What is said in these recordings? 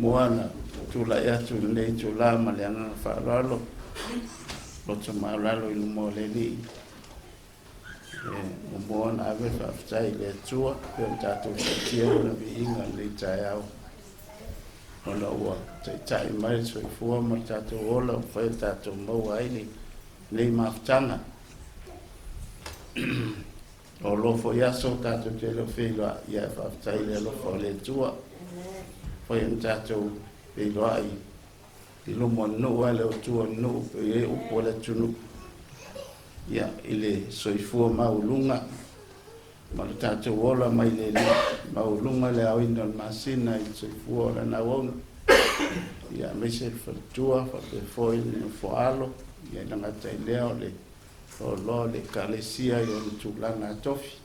moana tula ya tu le tula malianga fa lalo lo tuma lalo il moleli moana ave fa tai le tua per tato tia na vinga le taiao ona wa tai mai so fu ma tato ola fa tato mo ai le maftanga o lo fo ya so tato te lo filo ya fa tai le lo fo le tua fo ya tato e lo ai il lo monno ale o tua no e o pola tunu ya ile so fu ma ulunga ma tato ola mai le ma ulunga le au ino masina il so fu ola na won ya me se fa tua fa fo il fo alo ya na tai leo le o lo le kalesia yo tulanga tofi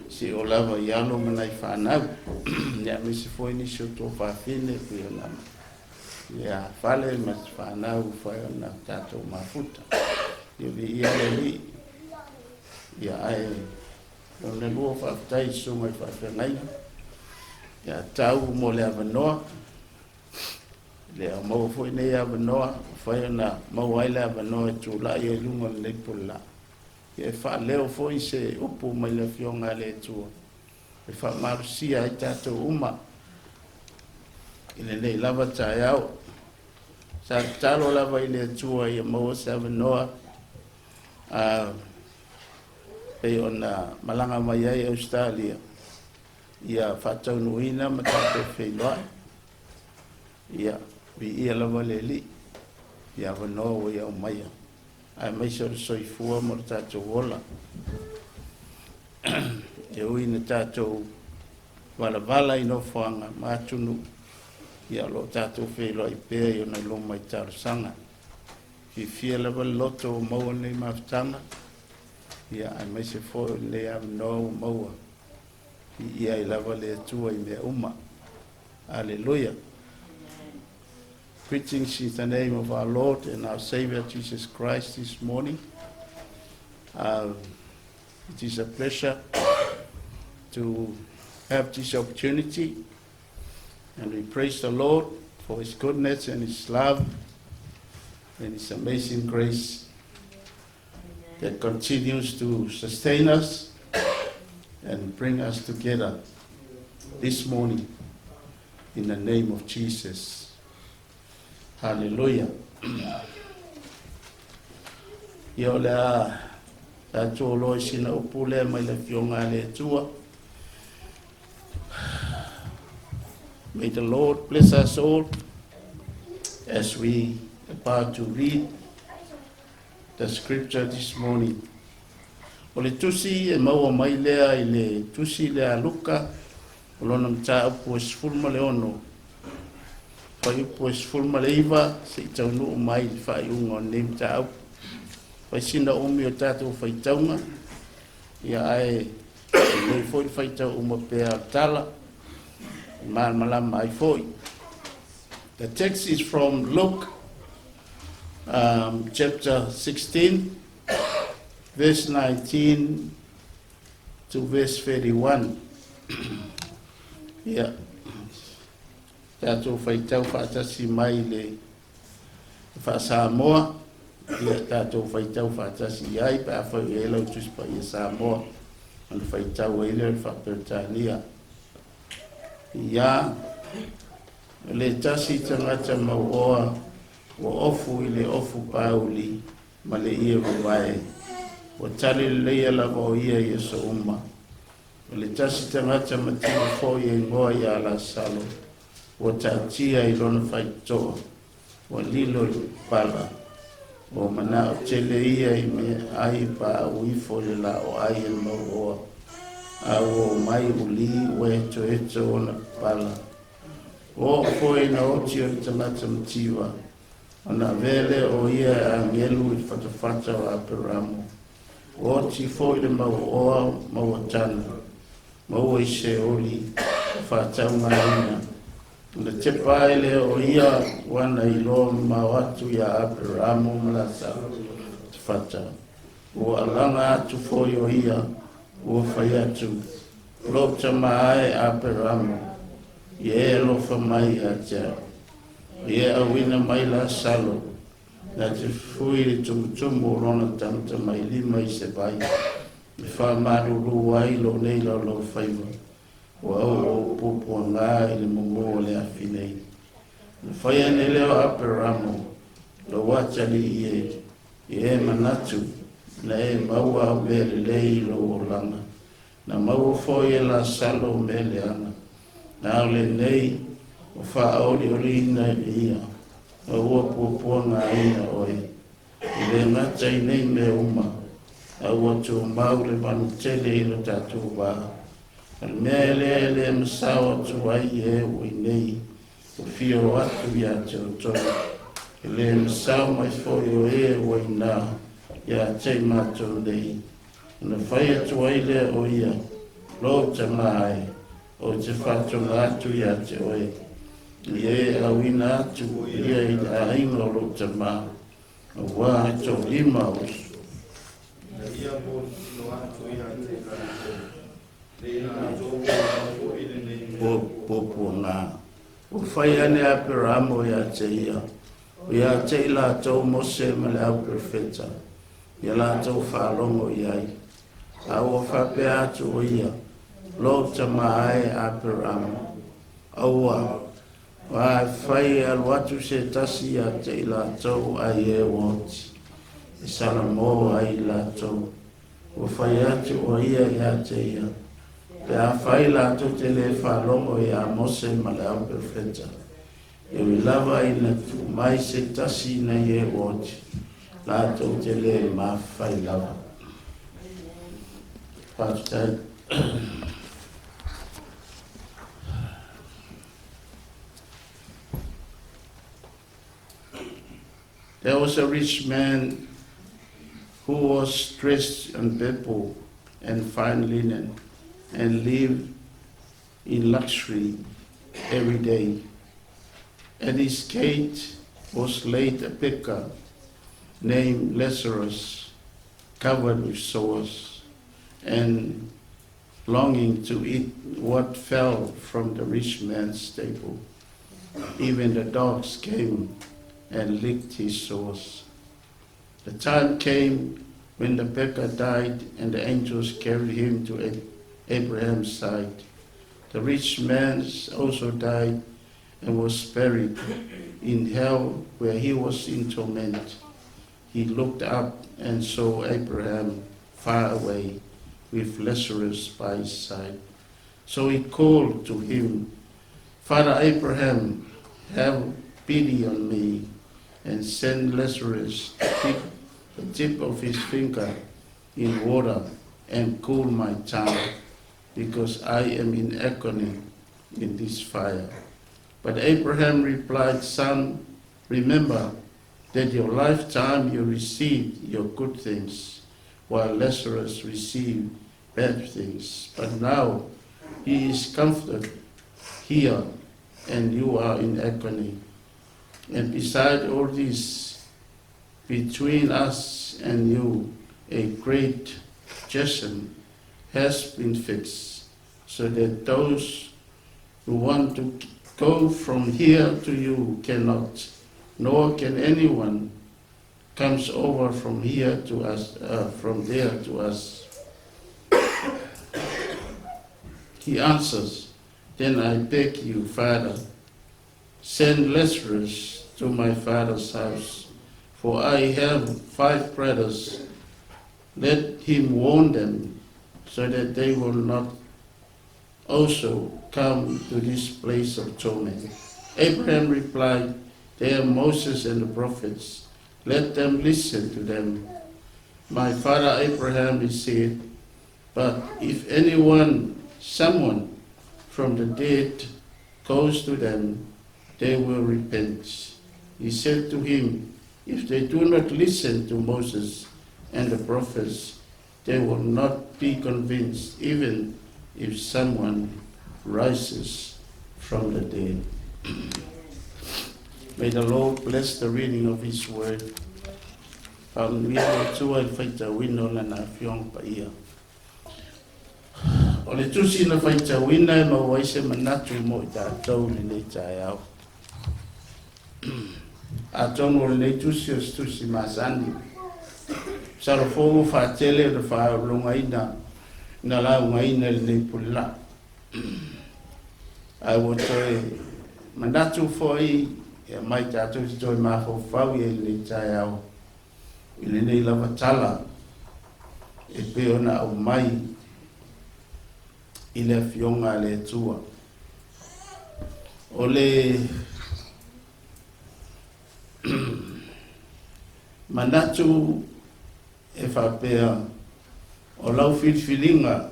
si o lava yalo mana ifana ya me se foi ni shoto fa fine na ya fale mas fana u fa na tato mafuta yo vi ya le ya ai no le lo fa tai so mai fa nai ya tau mo le avano le mo foi ne avano fa na mo wai le avano tula ye lungo le pula e fa leo foi se upu mai le fionga le tu e fa marsia tato uma ile le lava taiao sa talo lava ile tu e mo se avano Pei ona malanga mai ai Australia. Ia whatau nuina ma tātou whailoa. Ia vi ia lava leli. Ia wanoa ia o maia. Ai mai soifua mo tātou wola. E ui na tātou wala ino whanga mātunu. Ia lo tātou whailoa I pēa I ona loma I tarasanga. Fia lava loto o maua nei mawhtanga. Ia ai mai se fo le am no maua. Ia I lava le atua I mea uma. Hallelujah. Greetings in the name of our Lord and our Savior Jesus Christ this morning. It is a pleasure to have this opportunity, and we praise the Lord for His goodness and His love and His amazing grace that continues to sustain us and bring us together this morning in the name of Jesus. Hallelujah. Ia o lea tātou loi sina upu lea mai le fionga le tua. May the Lord bless us all as we are about to read the scripture this morning. O le tusi e maua mai lea I le tusi lea Luka, o lona mta upu esfulma le ono. Pai upu esfulma le iwa, se I taunu o mai I whai unga o ne mta upu. Pai sina umi o tātou whaitaunga, ia ai nei foi whaitau uma pēa tala, malama ai foi. The text is from Luke, chapter 16, verse 19 to verse 31. Yeah. Tātou whaitau whaatasi mai le whaasamoa. Ia tātou whaitau whaatasi ai, pa a whau e lau tuspa I Samoa. Anu whaitau e lau whaperitania. Ia, le tasi tangata mauoa, o ofu I le ofu pauli, ma le ia wawae. O tali leia lava o ia I so uma. O le tasi tangata matima fo I ngoa I ala salo. O tatia I lona whaitoa. O lilo I pala. O mana o tele ia I me ai pa uifo le la o ai e mauoa. A o mai uli o eto o na pala. O foi na oti o tamata mtiwa. Ona vele o ia angelu I fatafata o aperamo. O ti foi le mauoa mauatana. Mau I se oli fatau marina. Na te paele o ia wana I lo mawatu ya Abrahamo malasa te fata. O alanga atu foi o ia o faiatu. Lopta mai Abrahamo. Ie lofa mai atea. Ie awina mai la salo. Na te fui le tumutumu rona tamta mai lima I se bai. I whamaruru wai lo nei lo faiva. O au popo ngā I le momo le awhinei. Na whaia ne leo Aperamo, lo watali ie, e manatu, na e maua o mele lei lo o langa. Na maua foi la salo mele ana. Na le nei, o wha auri orina ia, o ua popo ngā ia oe. I le ngata I nei me uma, a ua tu maure manu tele I lo tatu waha. Al mele le msawa tu ai e ui nei, o fio atu ia te o tonu. Le msawa mai foi o e ui nā, ia te mato nei. Na whai atu ai le o ia, lo te mai, o te whatonga atu ia te oe. I e awina atu ia I a ingo lo te mā, o wā to lima usu. Ia mo lo atu ia te karato. Popo ngā. O whai ane Aperamo ia te ia. O ia te la tau mose ma le au profeta. Ia la tau whaalongo iai. A o whape atu o ia. Lo ta mai Aperamo. Aua. Wa whai aluatu se tasi ia te la tau ai e woti. E sala mo ai la tau. o whai atu o ia ia te ia. Te a whai la to te le whalongo ia mose ma le au perfeta. E wi lava ina tu mai se tasi na ye oti. La to te le ma whai lava. Pastor There was a rich man who was dressed in purple and fine linen and lived in luxury every day. At his gate was laid a beggar named Lazarus, covered with sores and longing to eat what fell from the rich man's table. Even the dogs came and licked his sores. The time came when the beggar died and the angels carried him to Abraham's side. The rich man also died and was buried in hell where he was in torment. He looked up and saw Abraham far away with Lazarus by his side. So he called to him, Father Abraham, have pity on me and send Lazarus to dip the tip of his finger in water and cool my tongue, because I am in agony in this fire. But Abraham replied, Son, remember that your lifetime you received your good things, while Lazarus received bad things. But now he is comforted here, and you are in agony. And beside all this, between us and you, a great chasm has been fixed, so that those who want to go from here to you cannot, nor can anyone comes over from here to us, from there to us. He answers, Then I beg you, Father, send Lazarus to my father's house, for I have 5 brothers. Let him warn them, so that they will not also come to this place of torment. Abraham replied, They are Moses and the prophets. Let them listen to them. My father Abraham, he said, but if someone from the dead goes to them, they will repent. He said to him, If they do not listen to Moses and the prophets, they will not be convinced, even if someone rises from the dead. May the Lord bless the reading of His word. O le tusi na whaita wina e mawaise manatu mo I tātou ni nei tai au. A tono le tusi o tusi masani. Sarafogo whaatele o whaarunga ina na launga ina le nei pula. Ai wo toi manatu foi e mai tātou si toi mafo whau e nei tai au. I le nei lava tala e peona au mai I le fionga le tua. O le manatu e whapea o lau FILIFILIGA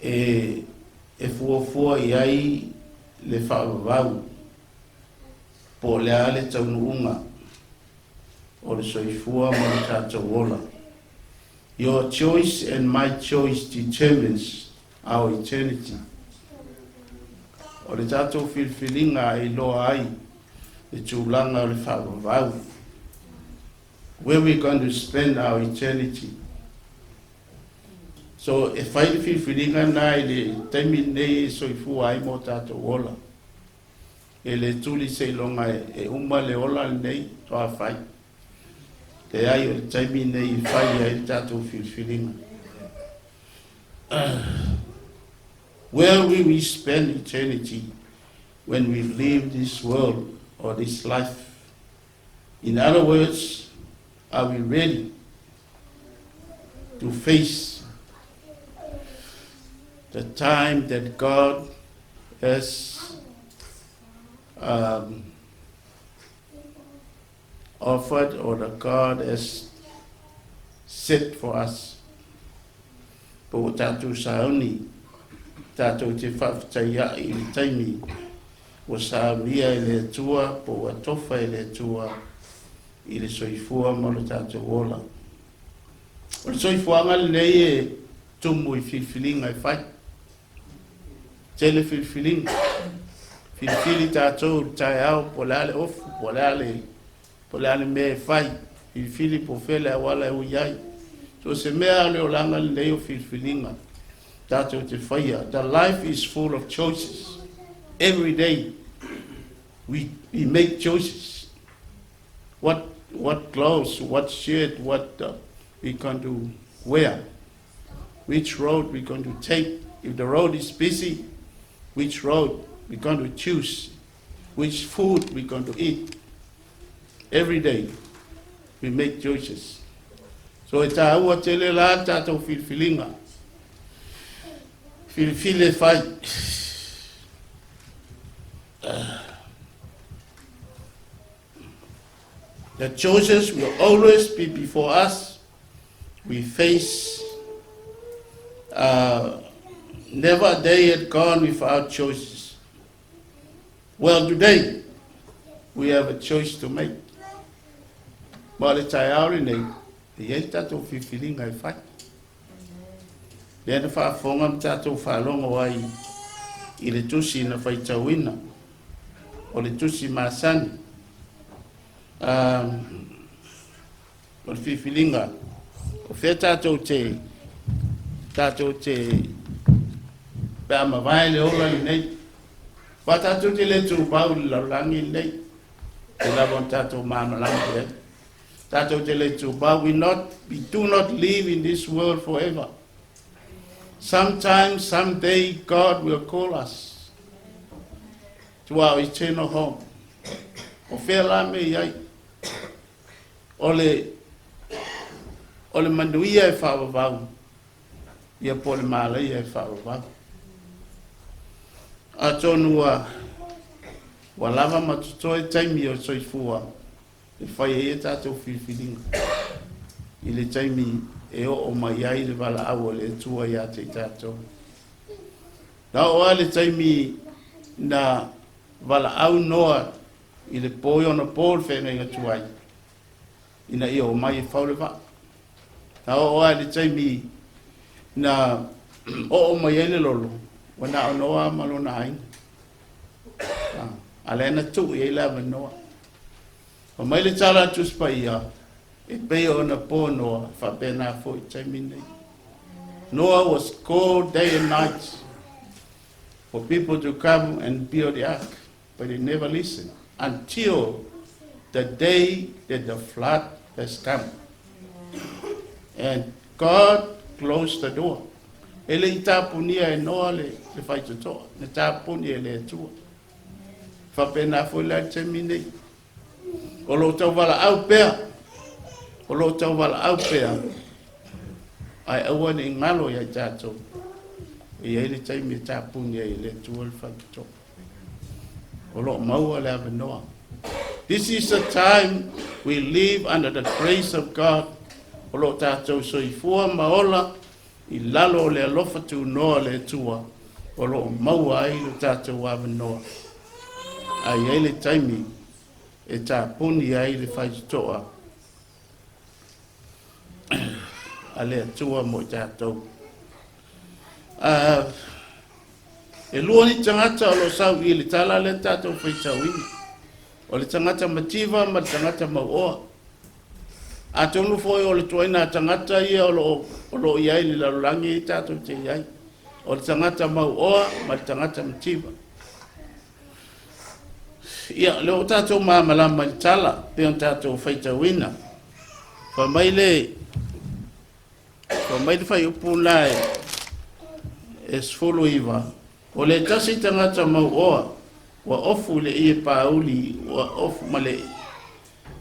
e fuafua I ai le FAAVAVAU po le ale taunuunga o le soifua mo le tātou ola. Your choice and my choice determines our eternity. O le tātou FILIFILIGA I loa ai le tūlanga o le FAAVAVAU. Where we're going to spend our eternity. So if I FILIFILIGA nai le taimi nei soifua ai mo tātou ola. E le tūli se longa e uma le ola nei toa whai. Te ai o le taimi nei whai ai tātou FILIFILIGA. Where will we spend eternity when we leave this world or this life? In other words, are we ready to face the time that God has offered, or that God has set for us. Po tātou saoni, tātou te whawhataia I le taimi, o saunia I le atua, po atofa I le atua, I le soifua mo le tātou ola. O le soifuanga nei e tumu I filfilinga I whai. Tele filfilinga. Filfili tātou tai au po lale ofu, po lale me whai. Filfili po fele awala e uyai. So se mea leo langa leo filfilinga. Tātou te whaia. The life is full of choices. Every day we make choices. What clothes, what shirt, what we going to wear. Which road we're going to take. If the road is busy, which road we're going to choose. Which food we're going to eat. Every day we make choices. So e tā ua tele la tātou filfilinga. Filfile whai. The choices will always be before us. We face, never a day had gone without choices. Well, today, we have a choice to make. Ma le tai aore nei, e iei tātou whiwhiringa I whai. Lea na whaafonga ma tātou whaalonga wai I le tusi na whaitauina, o le tusi māsani. O le whiwhiringa, o whea tātou te pēa mawai le ola I nei. Wa tātou te le tū pau le laulangi nei, te labon tātou māmalangi nei. Tātou te le tū pau, we do not live in this world forever. Sometime, someday, God will call us to our eternal home. O whea la me iai, o le manuia e FAAVAVAU, ia po le mālaia e FAAVAVAU. A tonu wa lava matuto e taimi o soifua, e whai e tātou whiwhiringa. I le taimi e o mai ai le wala au le tua ia te tātou. Na oa le taimi na wala au noa I le poi ona pōl whenga inga tuai. Ina I o mai e whaule wha. Na oa le taimi na o mai ele lolo. Wana o noa malona aina. Alena tu I la noa. O mai le tala tuspa ia. E pei ona pō noa. Whapena fo I taimi nei. Noah was called day and night for people to come and build the ark. But he never listened. Until the day that the flood has come. And God closed the door. Ele I tāpunia e noa le whaitotoa. Ne tāpunia le atua. Whapena fo la temi nei. O lo tau wala au pea. O lo tau wala au pea. Ai aua ni ngalo ia tātou. I ele taimi tāpunia I le atua le whaitotoa. O lo maua le ave noa. This is a time we live under the grace of God. O lo tātou soifua maola I lalo le alofa tu noa le tua. O lo maua ai lo tātou ave noa. Ai ele taimi e tāpuni ai le whaitotoa. A le atua mo tātou. E lua ni tangata o lo Sa'u I le tala le tātou whaitauina. O le tangata mativa ma le tangata mauoa. A tonu foi o le tuaina tangata ia o lo iai le lalulangi I tātou te iai. O le tangata mauoa ma le tangata mativa. Ia, leo tātou māmalama I tala, pe on tātou whaitauina. Fa mai le whai upu lai e sfolo iwa. O le tasi tangata mauoa, wa ofu le ie pauli, wa ofu male,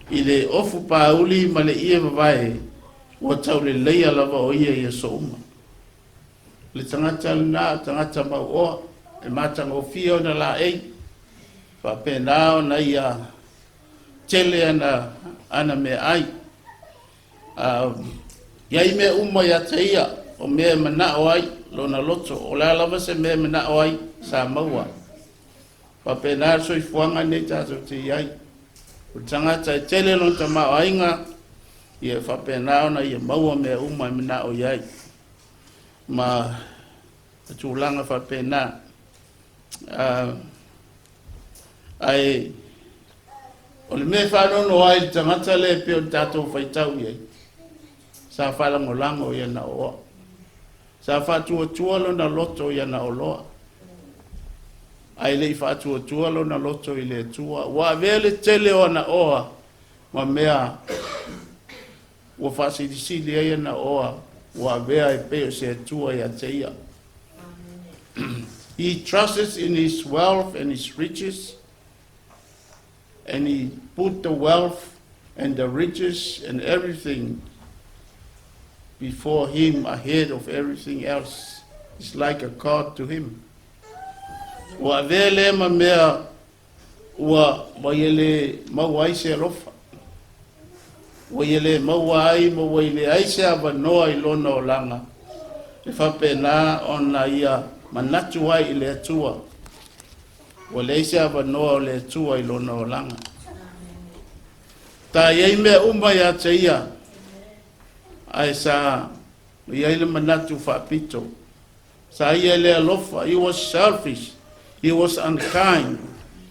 I le ofu pauli male ie wawae, ua tau le leia lava o ia so uma. Le tangata na tangata mauoa, e matanga o fia ona la ei, whapena o na ia tele ana me ai. Iai me uma ia te ia, o mea mana o ai, lona loto, o la lava se mea mana o ai, sa maua. Wapena so i fuanga ne tato te iai. O tangata e tele lon ta mao ainga, ia whapena o na ia maua mea uma mana o iai. Ma tūlanga whapena, ai, o le mea whanono ai tangata le peo tato whaitau iai. Sa whalango lango ia na oa. Sa whatua tualo na loto ia na oloa. Ai lei whatua tualo na loto i le tua. Wa vele tele o na oa. Ma mea wa whasirisili ia na oa. Wa vea e peo se tua ia te ia. He trusts in his wealth and his riches. And he put the wealth and the riches and everything before him, ahead of everything else. It's like a god to him. Wa vele ma mea wa yele mawai se rofa. Wa yele mawai ma wa yele aise ava noa ilona o langa. E whapena ona ia manatu ai ile atua. Wa le aise ava noa o le atua ilona o langa. Ta iei mea uma ia te ia. Ai sa iele manatu whapito. Sa iele alofa. He was selfish. He was unkind.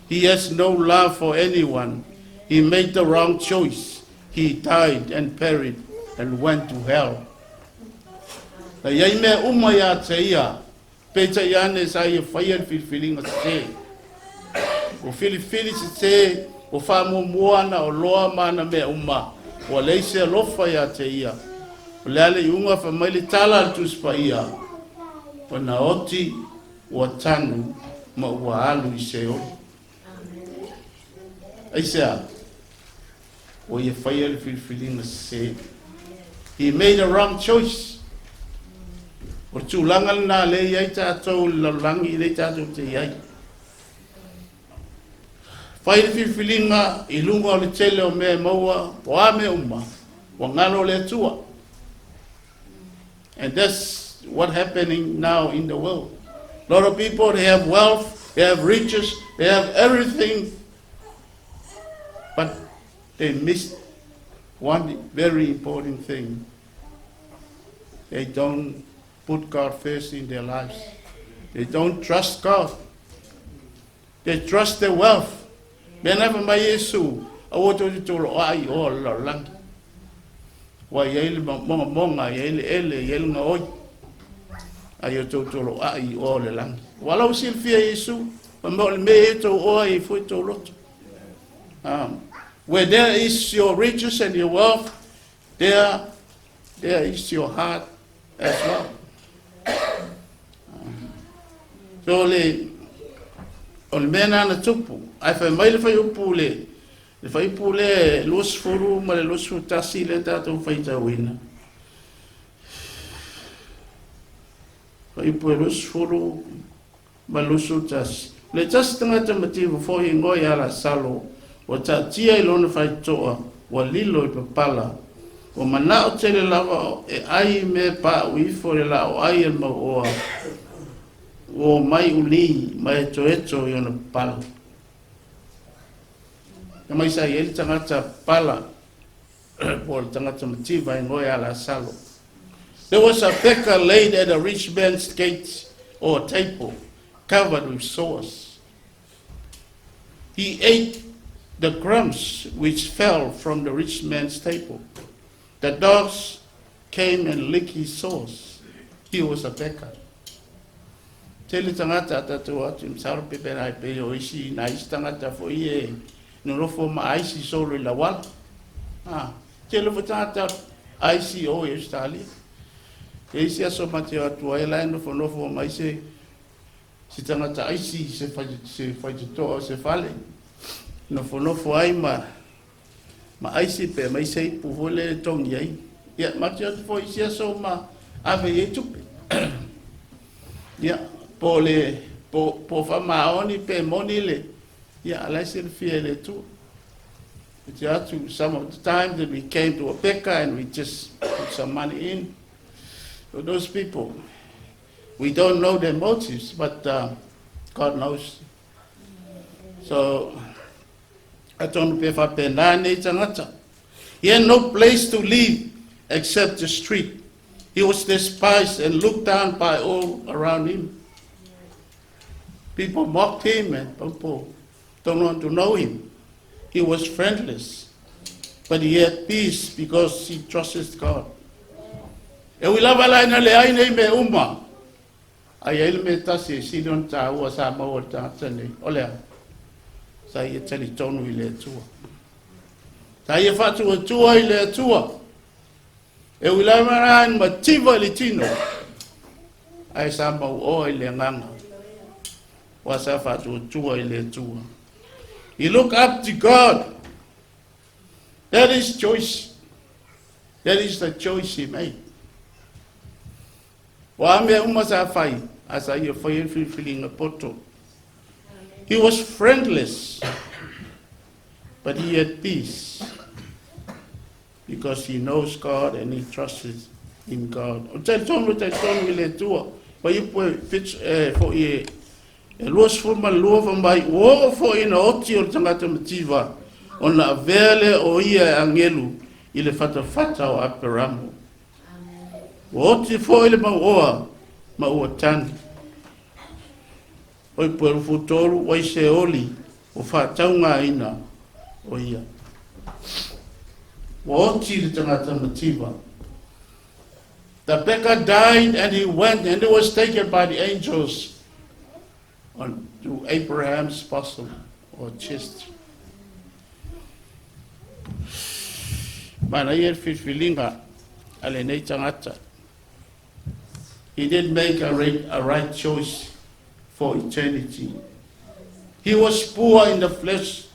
He has no love for anyone. He made the wrong choice. He died and perished and went to hell. Na iei mea uma ia te ia. Peta iane sa ia whaian filifilinga te. O filifili te o whamuamuana o loa mana mea uma. O leise alofa ia te ia. O leale iunga whamaili tala altus pa ia. O na oti ua tanu ma ua alu i se o. Aisea, o ia whaia le filifilinga se. He made a wrong choice. O tūlanga na le iai tātou lalangi le tātou te iai. Whaia le filifilinga i lunga o le tele o mea maua o a me uma. O ngano le tua. And that's what's happening now in the world. A lot of people, they have wealth, they have riches, they have everything, but they miss one very important thing. They don't put God first in their lives. They don't trust God. They trust their wealth. They never may Yesu. I want to tell ai all along. Wa yele monga yele ele yele ngoi ayo totoro ai o le lang wala sil fia Yesu mo me to o ai foi to lot where there is your riches and your wealth, there is your heart as well. So le on mena na tupu ai fa mai le fa upu le fai pule los furu ma le los futasi le tato fai tawina. Fai pule los furu ma los futasi. Le tas tangata motivo foi ngoi ala salo o tatia ilona fai toa wa lilo I papala. O mana o tele lava e ai me pa uifo le la o ai ma o mai uli mai toeto I ona pala. Mai sa ele tangata pala por tangata motiva ngoi ala salo. There was a beggar laid at a rich man's gate or table covered with sores. He ate the crumbs which fell from the rich man's table. The dogs came and licked his sores. He was a beggar. Tele tangata tatua tim sarpe perai pe oisi na istangata fo ie no fo ma aisi solo la wal tele fotata aisi o estali esi aso mateo tua ela no fo mai se tangata aisi se fai to se fale no fo ai ma aisi pe mai sei pu vole tong yai Ia matia fo isia so ma ave e tupe. Ia po le po fa maoni pe moni le. Ia ala se fie le tu. Some of the time that we came to a Pekka and we just put some money in. So those people, we don't know their motives, but God knows. So I don't pay for penani. He had no place to live except the street. He was despised and looked down by all around him. People mocked him and people don't want to know him. He was friendless, but he had peace because he trusted God. E wila wala ina le aina me uma. Ai ele me tasi sidon ta ua sa mau ta tani. Olea. Sa ia tali tonu i le tua. Sa ia fatu tua i le tua. E wila wala ina mativa li tino. Ai sa mau o i le nganga. Wa sa fatu tua i le tua. He looked up to God. That is choice. That is the choice he made. He was friendless, but he had peace because he knows God and he trusts in God. Luas forma lua mai o fo ina oti o tangata mativa ona vele o ia angelu ile fata o aperamu. Oti fo ile ma o tan. Oi por futuro o se oli o fata nga ina o ia. Oti ile tangata mativa. The Pekka died and he went and he was taken by the angels to Abraham's bosom or chest. Mana yer FILIFILIGA ale nei tangata. He did make a right choice for eternity. He was poor in the flesh,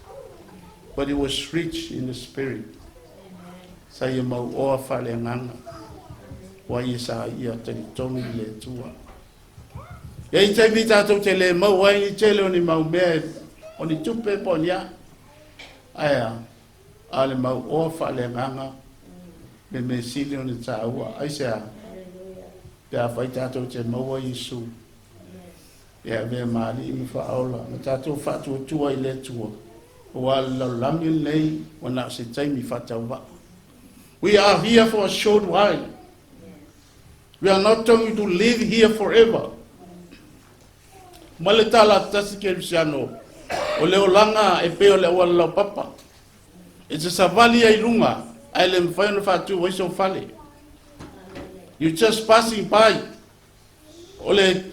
but he was rich in the spirit. Saya mau oa fale nganga. Wa isa ia tani tonu le tua. Yei te vita tau te le mau ai te le oni mau mea oni tupe ponia aya ale mau ofa le nganga me me sili oni taua ai sea te a fai tatou te mau ai Isu e a mea maali imi fa aula na tatou fatu tua i le tua o ala lami nei wana se taimi fatauva. We are here for a short while. We are not going to live here forever. Maletala tasi Keriso o leo langa e peo le wala papa. It's a savali ai lunga ai le mfaino fatu o iso fale. You just passing by. Ole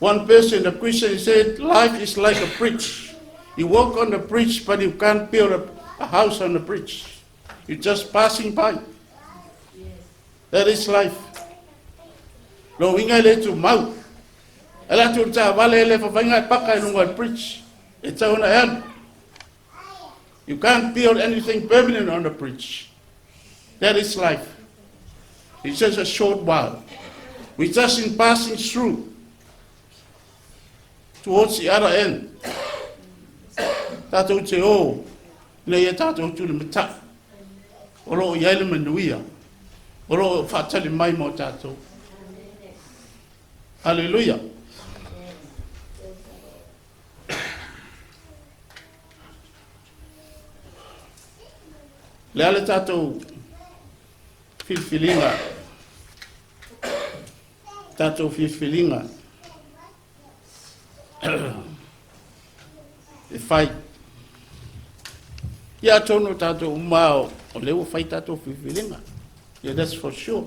one person, a Christian, said life is like a bridge. You walk on the bridge, but you can't build a house on the bridge. You're just passing by. That is life. Lo winga le tu mau. Ela tu ta vale le fa vinga paka lunga bridge. It's on the end. You can't build anything permanent on the bridge. That is life. It's just a short while. We're just in passing through towards the other end. Tatou te o, le ia tatou tu le mata. Oro ia le manuia. Oro fatali mai mo tatou. Hallelujah. Le ale tatou FILIFILIGA. Tatou FILIFILIGA. E fai. Ia tono tatou umao o leo fai tatou FILIFILIGA. Yeah, that's for sure.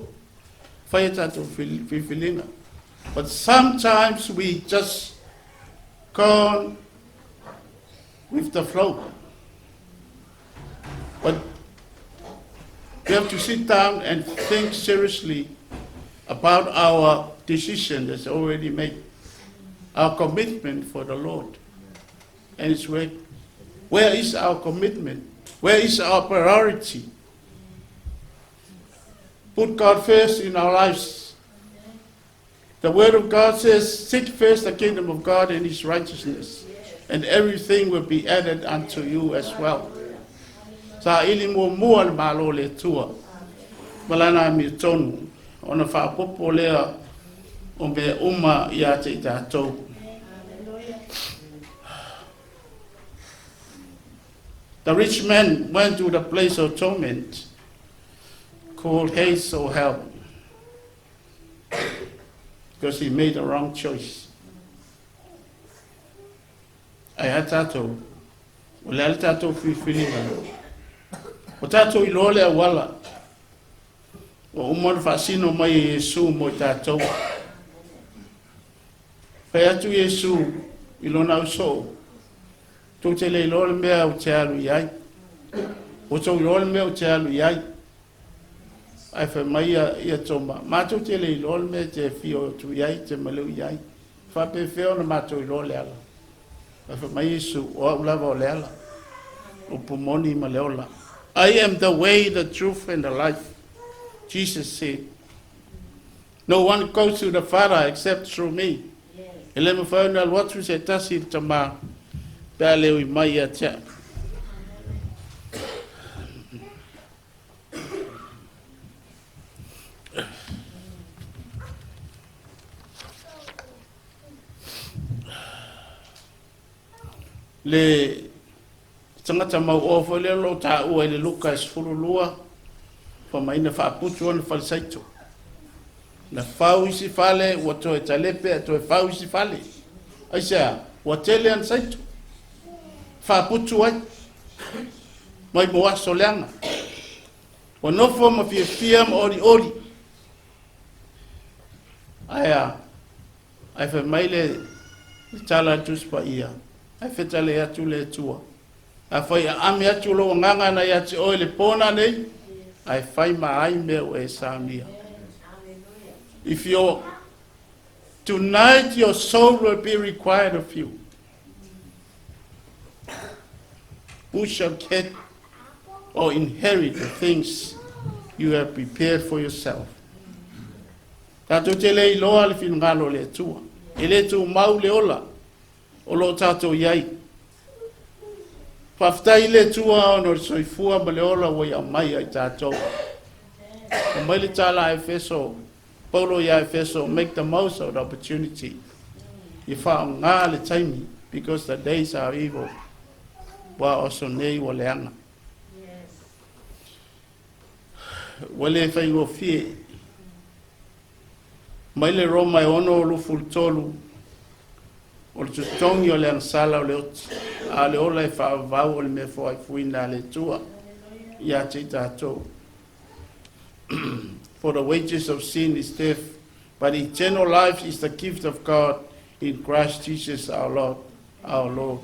Fai tatou FILIFILIGA. But sometimes we just go with the flow. But we have to sit down and think seriously about our decision that's already made, our commitment for the Lord. And it's where is our commitment? Where is our priority? put God first in our lives. The Word of God says, seek first the kingdom of God and His righteousness, and everything will be added unto you as well. Sa ili mua le malo le tua. Malana mi tonu. Ona whaapopo lea o me uma ia te i tātou. The rich man went to the place of torment called Hades or hell because he made the wrong choice. Ai ha tātou. O lea le tātou whiwhiringa. O tātou I lole a wala. O umon whaasino mai Yesu mo I tātou. Whai atu Yesu I lona uso. Tō te le lole mea o te alu iai. O tō lole mea o te alu iai. Ai whai mai ia tōma. Mātou te le lole mea te whio tu iai, te maleu iai. Whape whio na mātou I lole ala. Ai whai mai Yesu o au lava o le ala. O pumoni ma leola. I am the way, the truth, and the life. Jesus said. No one goes to the Father except through me. Ele me whai na watu se tasi tama. Pea leo I mai a tia. Le tangata mau ofo le lo ta ua le Luka esfululua. Pa mai na whaaputu ana whalisaito. Na whau isi whale, wa toe talepe, a toe whau isi whale. Aisea, wa tele an saito. Whaaputu ai. Mai mo aso leanga. Wa nofo ma fia ma ori. Aia, ai wha mai le tala tuspa ia. Ai whetale atu le tua. Ai whai ame atu lo nganga na ia te oi le pona nei. Ai whai ma ai meo e samia. If tonight your soul will be required of you. Who shall get or inherit the things you have prepared for yourself? Tato te le iloa le finngalo le tua. E le tu mau le ola. O lo tato iai. Whaftai le tua ono soifua ma le ola wa ia mai ai tato. O mai le tala Efeso. Paulo ia Efeso. Make the most of the opportunity. I wha ngā le taimi. Because the days are evil. Wa oso nei wa leanga. Wale whai o fie. Mai le Roma e ono o lufu tolu. O le tutongi o le ansala o le oti. A le ola e FAAVAVAU o le me fo ai fuina le tua. Ia te tātou. For the wages of sin is death. But eternal life is the gift of God in Christ Jesus our Lord.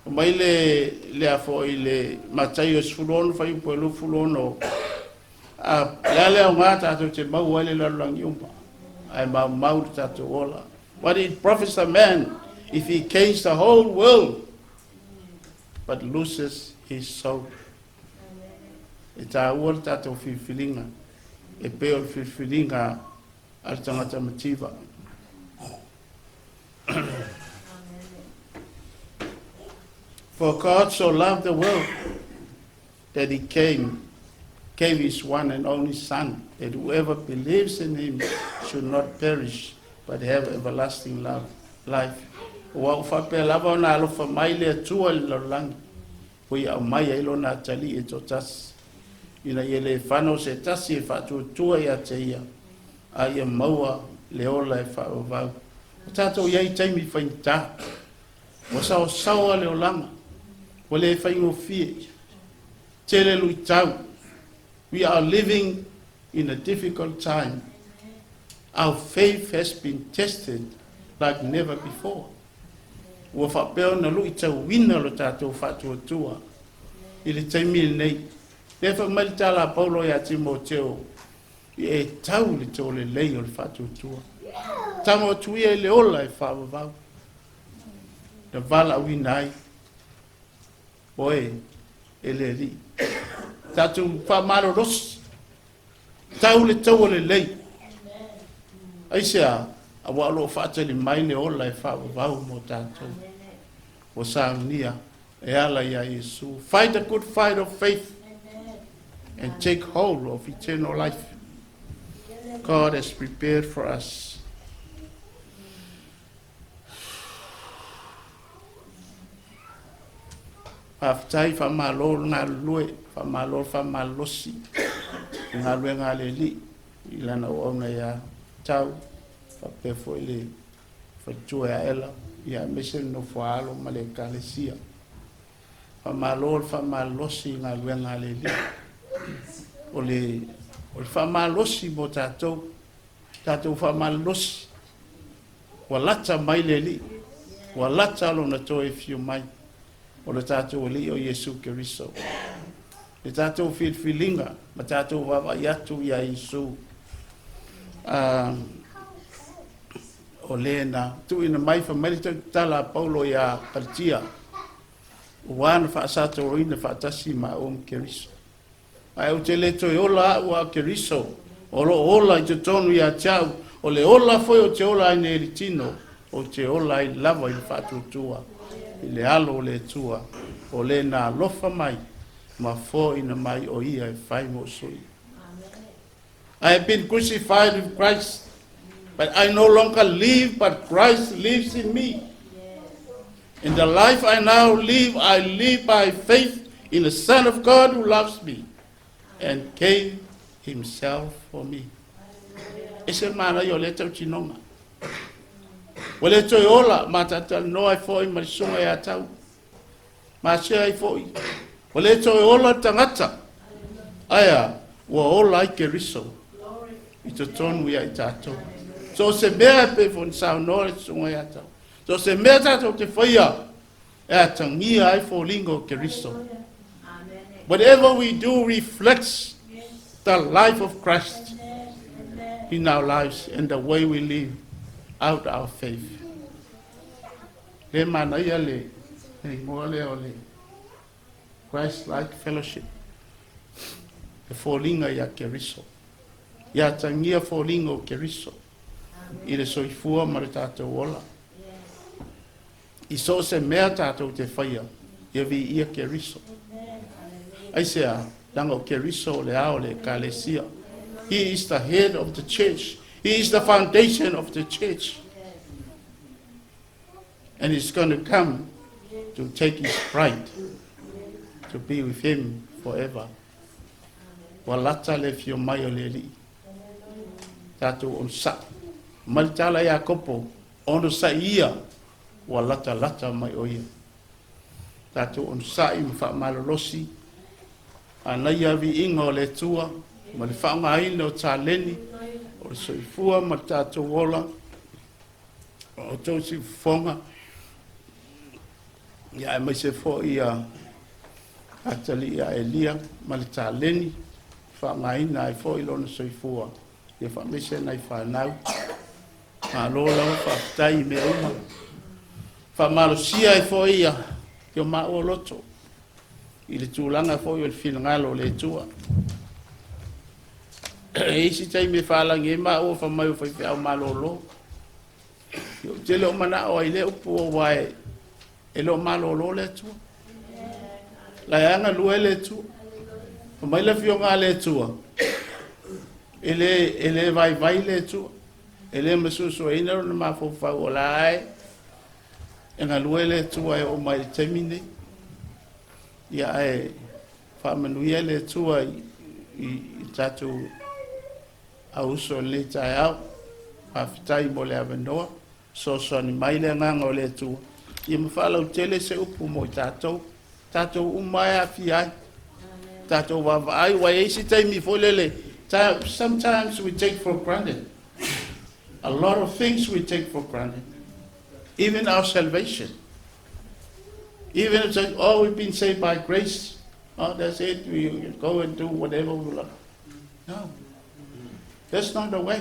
Mai le afo I le matai o sfulono fai po lu fulono. Le o ngata to te mau ele la langi umpa. Ai mau tato ola. What it profits a man if he gains the whole world but loses his soul? E ta ua tato whiwhiringa. E peo whiwhiringa al tangata mativa. For God so loved the world that he gave his one and only Son, that whoever believes in him should not perish, but have everlasting life. Wa ufape lava na alofa mai le tua le langi. Poi au mai e lona tali e totas. Ina yele whanau se tasi e whatu tua ia te ia. A ia maua le ola e FAAVAVAU. O tātou iai taimi whainta. O sao saua le olanga. O le whaingo fie. Tele lui tau. We are living in a difficult time. Our faith has been tested like never before. Ua whapeo na lui tau wina lo tātou whatua tua. I le taimil nei. Le whamaltala Paulo ia Timoteo. I e tau le tau le lei o le whatua tua. Tango tuia le ola e FAAVAVAU. Na vala wina ai. Oe, e le ri. Tātou whamaro rosi. Tau le tau le lei. Ai sea, a walo whaateli mai le ola e whaavavau mo tātou. O saunia, e ala ia Yesu. Fight a good fight of faith and take hold of eternal life God has prepared for us. Aftai Faamalosi ngā lue, Faamalosi, ngā lue ngā le li, ilana ona ia tau, whapefo ile, whatua ela, ia mese no whaalo ma le kalesia. Faamalosi ngā lue ngā le li. O le Faamalosi mo tātou Faamalosi, wa lata mai le li, wa lata lona toe fiu mai. O le tātou li o Yesu Keriso. Le tātou FILIFILIGA, ma tātou vavai atu ia Yesu. O lena, tu ina mai whamerita tala Paulo ia Partia. O wana whaasato roina whaatasi ma o Keriso. Ai o te leto e ola ua Keriso. O lo ola i te tonu ia tiau. O le ola foi o te ola i ne eritino. O te ola i lava i whaatutua. I le alo le tua, o le na lofa mai, ma fo ina mai o ia e whai mo sui. I have been crucified with Christ, but I no longer live, but Christ lives in me. In the life I now live, I live by faith in the Son of God who loves me and gave himself for me. Ese mana yo le tau tinonga. Wale toi ola, ma tata noa foi marisunga e atau. Ma sea i foi. Wale toi ola tangata. Aya, ua ola I Keriso. I to tonu ia I tātou. So se mea pe fon sao noa e sunga e atau. So se mea tātou te whaia. E atangia ai fo lingo Keriso. Whatever we do reflects the life of Christ in our lives and the way we live out our faith. Le mana ia le moa le o le ChristLike fellowship. E fōlinga ia Keriso. Ia tangia fōlinga o Keriso. I le soifua ma le tātou ola. I so se mea tātou te whaia. Ia vi ia Keriso. Ai sea, langa o Keriso le ao le kalesia. He is the head of the church. He is the foundation of the church. And he's going to come to take his bride to be with him forever. Walata le fio mai o le li. Tātou on sa. Malitala ia kopo. Ono sa ia. Walata lata mai o ia. Tātou on sa I Faamalosi. Anaya vi inga o le tua. Ma le whaanga aina o tā leni. O le soifua ma tātou ola. O tau si fonga. Ia e mai se fo ia atali ia Elia ma le tā leni. Whaanga aina e fo I lona soifua. Ia whamese nei whanau. Ma lola o whaftai me uma. Faamalosia e fo ia. Kio ma o loto. I le tūlanga fo I le whilangalo le tua. Isi tai me whalangi e ma o whamai o whaiwhau malolo. Te leo mana o I le upu o wae. E leo malolo le tua. La anga lue le tua. Whamai le fionga le tua. Ele vai le tua. Ele masuso e ina rona mawhawhau o lae. E ngā lue le tua e o mai temine. Ia e whamanuia le tua I tātou a uso le tai au. Mawhitai mo le avanoa. So ni mai le nganga o le tua. Ia mawhalau tele se upu mo I tātou. Tātou umai a fiai. Tātou wawai wa eisi taimi folele. Sometimes we take for granted. A lot of things we take for granted. Even our salvation. Even if it's, oh, we've been saved by grace. Oh, that's it. We go and do whatever we love. No. That's not the way.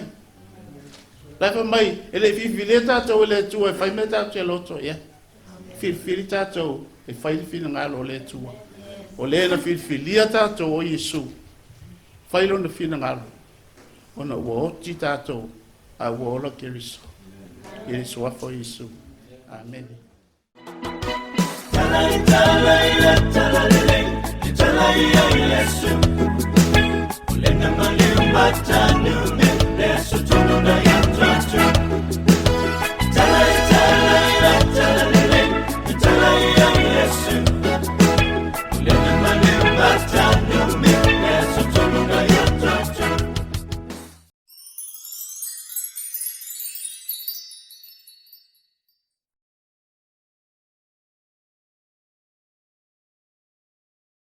Leva mai, ele fifile tatou le tua, e fai me tatou loto, yeah. Fifili tatou, e fai fili ngalo le tua. O le na fifilia tatou o Yesu. Fai lo na fili ngalo. Ona ua oti tātou a ua ola Keriso. Keriso afo Yesu. Amen. Talai Yesu. Ulena maliu matanu